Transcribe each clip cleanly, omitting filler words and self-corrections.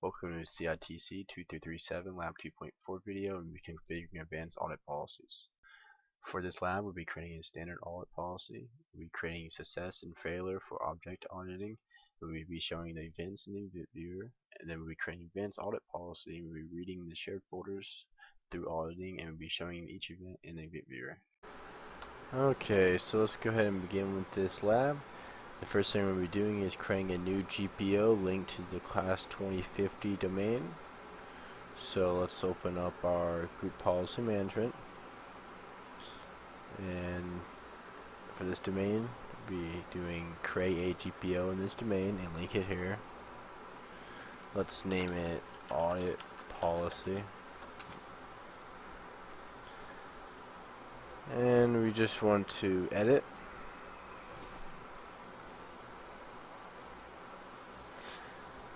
Welcome to CITC 2337 Lab 2.4 video, and we configuring advanced audit policies. For this lab, we'll be creating a standard audit policy. We'll be creating success and failure for object auditing. We'll be showing the events in the event viewer, and then we'll be creating advanced audit policy. We'll be reading the shared folders through auditing, and we'll be showing each event in the event viewer. Okay, so let's go ahead and begin with this lab. The first thing we'll be doing is creating a new GPO linked to the class 2050 domain. So let's open up our group policy management, and for this domain we'll be doing create a GPO in this domain and link it here. Let's name it audit policy, and we just want to edit.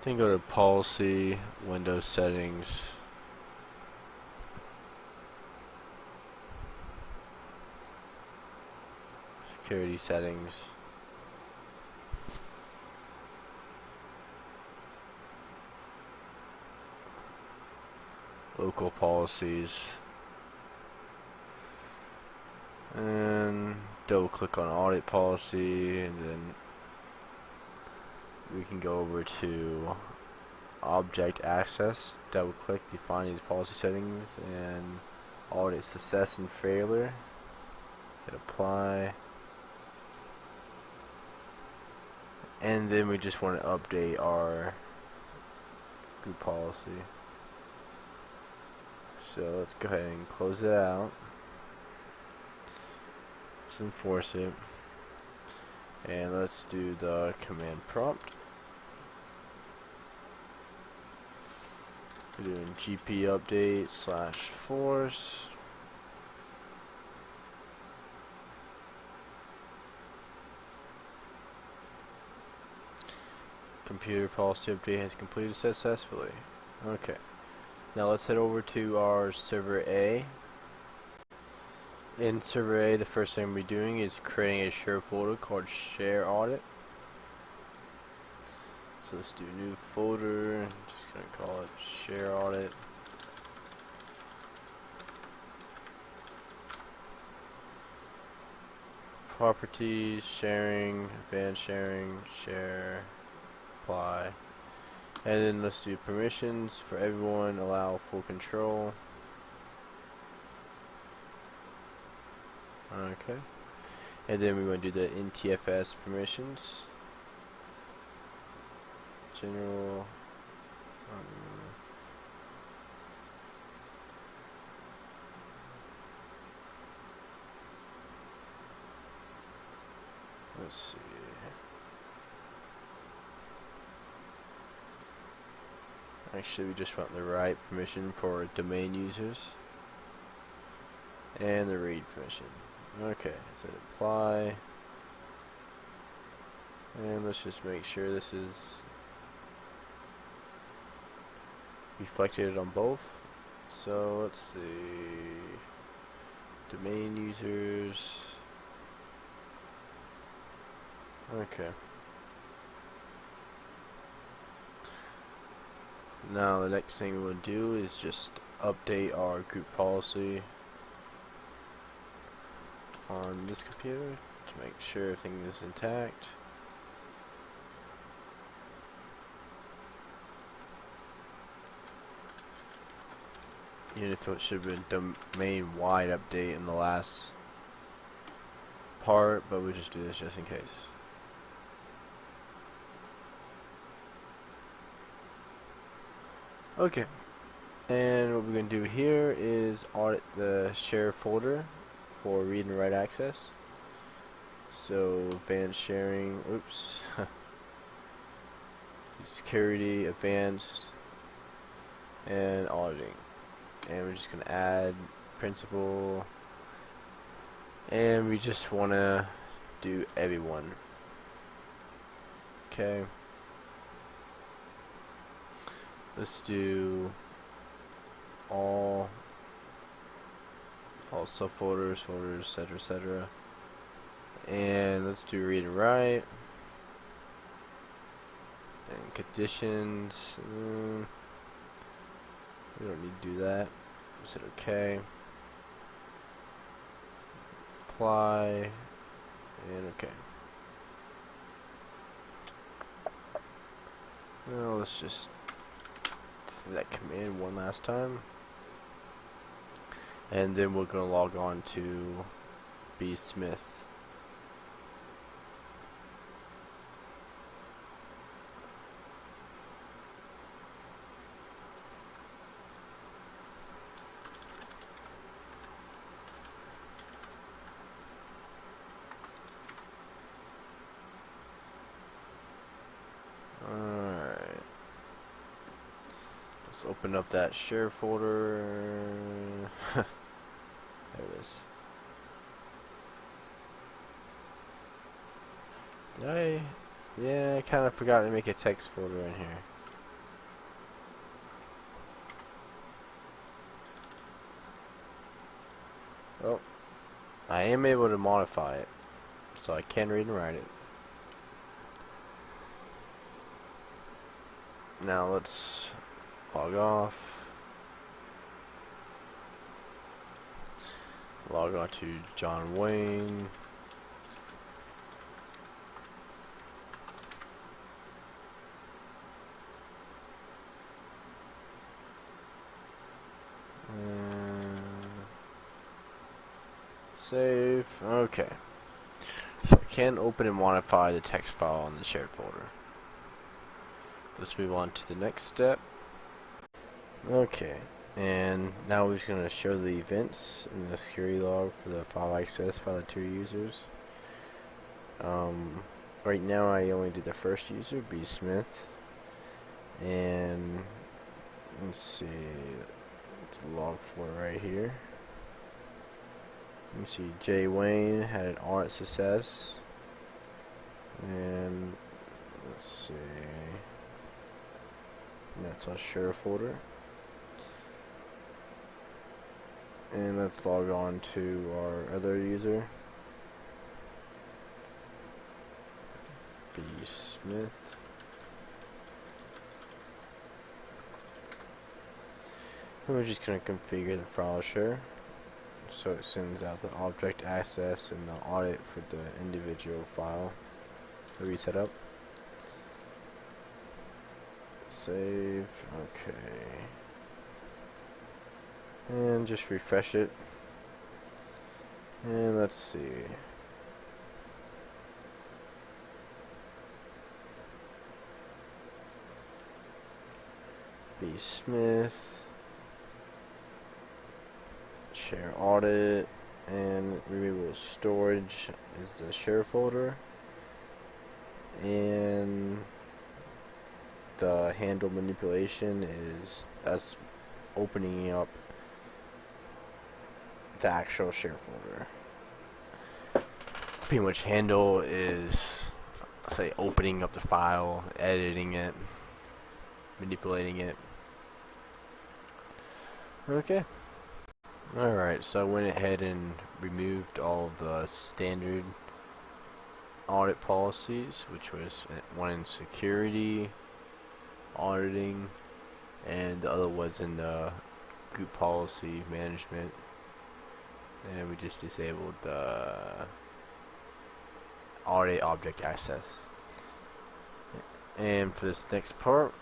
Then go to policy, Windows settings, security settings, local policies, and double click on audit policy, and then we can go over to object access, double click, define these policy settings, and audit success and failure, hit apply, and then we just want to update our group policy. So let's go ahead and close it out. Let's enforce it, and let's do the command prompt. We're doing GP update / force. Computer policy update has completed successfully. Okay, now let's head over to our server A. In server A, the first thing we're doing is creating a share folder called share audit. So let's do new folder, just gonna call it share audit. Properties, sharing, advanced sharing, share, apply. And then let's do permissions for everyone, allow full control. Okay. And then we want to do the NTFS permissions. General, let's see. Actually, we just want the right permission for domain users and the read permission. Okay, so apply, and let's just make sure this is reflected on both. So let's see, domain users. Okay. Now the next thing we want to do is just update our group policy on this computer to make sure everything is intact. Even if it should have been domain wide update in the last part, but we'll just do this just in case. Okay, and what we're going to do here is audit the share folder for read and write access. So advanced sharing, oops, security, advanced, and auditing. And we're just going to add principal, and we just want to do everyone. Okay, let's do all subfolders, folders, etc. And let's do read and write. And conditions, We don't need to do that. Just hit OK. Apply. And OK. Now let's just do that command one last time. And then we're going to log on to B. Smith. Alright. Let's open up that share folder. There it is. Yeah, I kind of forgot to make a text folder in here. Oh, I am able to modify it, so I can read and write it. Now let's log off. Log on to John Wayne. Save. Okay. So I can open and modify the text file in the shared folder. Let's move on to the next step. Okay. And now we're just going to show the events in the security log for the file access by the 2 users. Right now I only did the first user, B. Smith. And let's see, it's a log for it right here. You see J. Wayne had an audit success. And let's see, and that's our share folder. And let's log on to our other user, B. Smith. And we're just going to configure the file share so it sends out the object access and the audit for the individual file that we set up. Save. Okay. And just refresh it. And let's see. B. Smith. Share audit. And removable storage is the share folder. And the handle manipulation is us opening up the actual share folder. Pretty much handle is, say, opening up the file, editing it, manipulating it. Okay. Alright, so I went ahead and removed all of the standard audit policies, which was one in security, auditing, and the other was in the group policy management. And we just disabled the audit object access. And for this next part,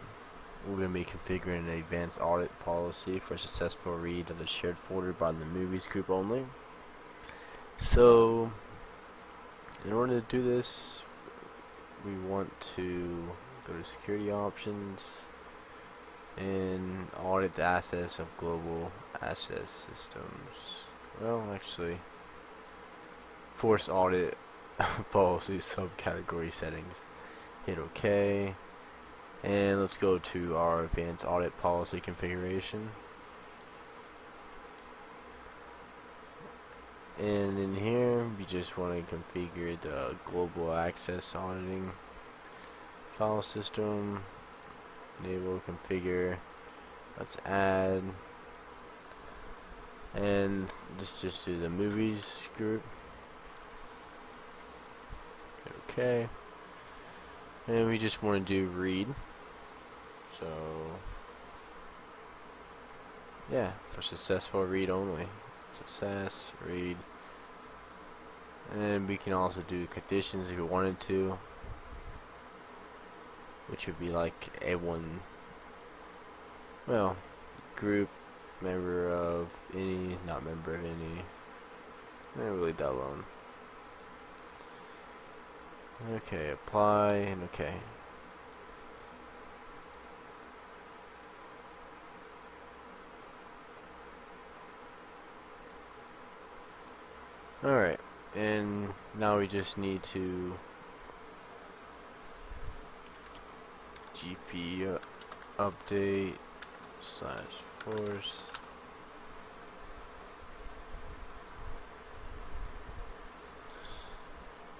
we're going to be configuring an advanced audit policy for successful read of the shared folder by the movies group only. So, in order to do this, we want to go to security options and audit the access of global access systems. Well, actually, force audit policy subcategory settings. Hit OK. And let's go to our advanced audit policy configuration. And in here, we just want to configure the global access auditing file system. Enable configure. Let's add. And just do the movies group. Okay. And we just want to do read. So yeah, for successful read only. Success, read. And we can also do conditions if we wanted to, which would be like A1, well, group, member of any, not member of any. Really that alone. Okay, apply, and okay. Alright, and now we just need to GP update / force.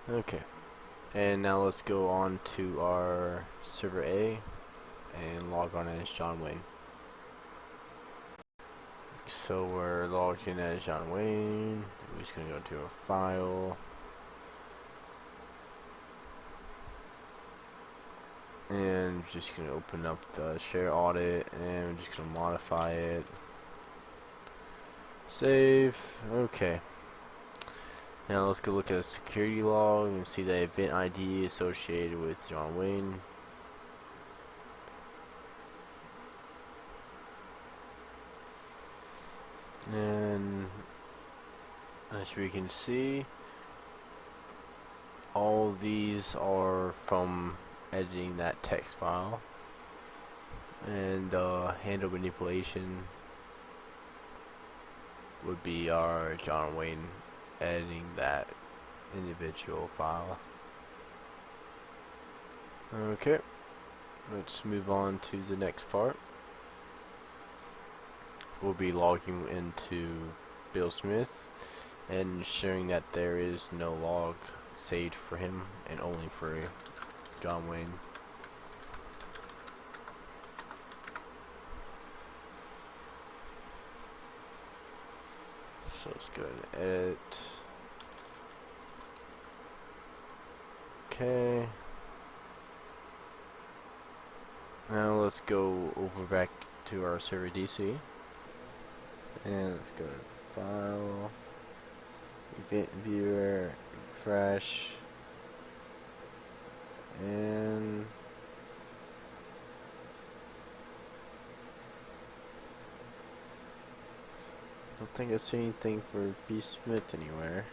Okay, and now let's go on to our server A and log on as John Wayne. So we're logged in as John Wayne. We're just gonna go to a file. And just gonna open up the share audit and we're just gonna modify it. Save. Okay. Now let's go look at the security log and see the event ID associated with John Wayne. And as we can see, all these are from editing that text file. And handle manipulation would be our John Wayne editing that individual file. Okay, let's move on to the next part. We'll be logging into Bill Smith and ensuring that there is no log saved for him and only for John Wayne. So let's go ahead and edit. Okay. Now let's go over back to our server DC. And let's go to File, Event Viewer, Refresh, and I don't think I see anything for B. Smith anywhere.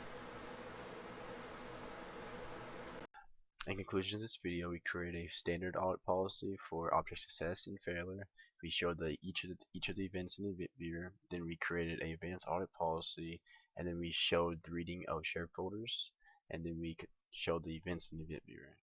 In conclusion of this video, we created a standard audit policy for object success and failure. We showed each of the events in the event viewer. Then we created an advanced audit policy, and then we showed the reading of shared folders, and then we showed the events in the event viewer.